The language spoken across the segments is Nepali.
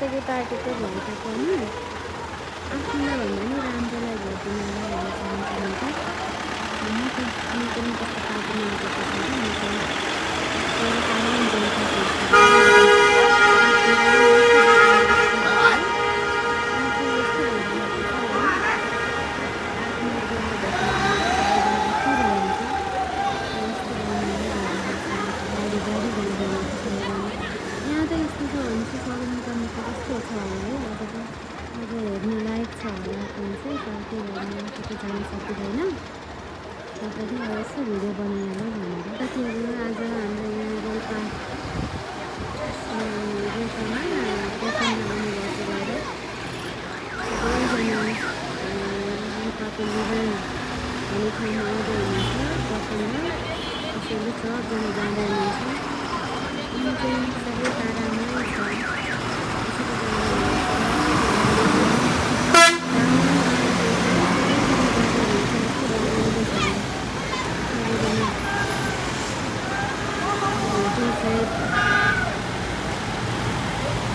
यसरी पार्टीको भए तापनि आफूलाई भन्दा नि राम्रोलाई भोट दिनलाई हेर्न चाहन्छ भने चाहिँ म पनि त्यस्तो पार्टीमा गएको छैन। म चाहिँ एउटा साधारण जनताको आफू यस्तो भइरहेको छ है, आफ्नो बुवा भेट्नको लागि सबैजना आइरहेको छ। यस्तो गाडी गाडी गइरहेको छ। यहाँ त यस्तो छ भने चाहिँ सदरमुकाममा त कस्तो छ होला है, अब हेर्न लायक छ होला पनि चाहिँ, तर त्यो हेर्न कतै जान सकिँदैन। त्यसपछि अब यसो भिडियो बनाइहाल्यो भनेर साथीहरू आज हाम्रो यहाँ रोल्पामा दर्शनमा आउनुभएको भएर सबैजना रोल्पाको लिभान भन्ने ठाउँमा आउँदै हुनुहुन्छ दर्शनमा। त्यसैले सबजना जाँदै हुनुहुन्छ। अनि चाहिँ सबै आरामै छ।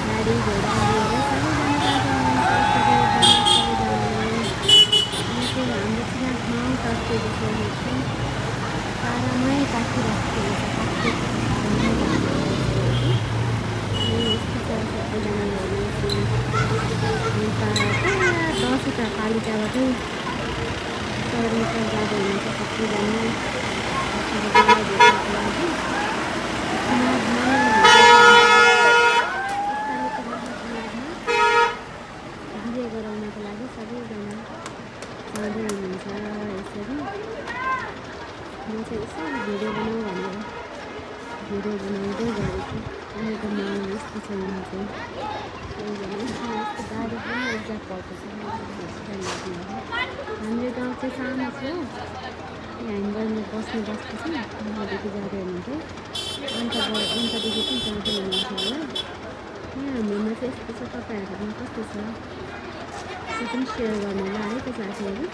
गाडी घोडा लिएर सबैजना जाँदै हुनुहुन्छ। सबैजनाले हाम्रो चाहिँ ठाउँ काठको जस्तो पारामै काटिराखेको हुन्छ। यस्तो छ सबैजना हेर्नुहोस्। दसवटा पालिकाबाटै सदरमुकाम जाँदै हुनुहुन्छ सबैजना भेट्नको लागि। विजय गराउनको लागि सबैजना जाँदै हुनुहुन्छ। यसरी म चाहिँ यसरी भिडियो बनाउँ भनेर भिडियो बनाउँदै गरेको। उनीहरूको माहौल यस्तो छ। यहाँ चाहिँ सबैजना यस्तो गाडी पनि रिजर्भ भएको छ। हाम्रो गाउँ चाहिँ सानो छ। ह्याङ्गरमा बस्नु बस्दैछ। यहाँदेखि जाँदै हुनुहुन्थ्यो। अन्तदेखि चाहिँ जाँदै हुनुहुन्छ होला। यहाँ हाम्रोमा चाहिँ यस्तो छ। तपाईँहरूकोमा कस्तो छ त्यो पनि सेयर गर्नु होला है त साथीहरू।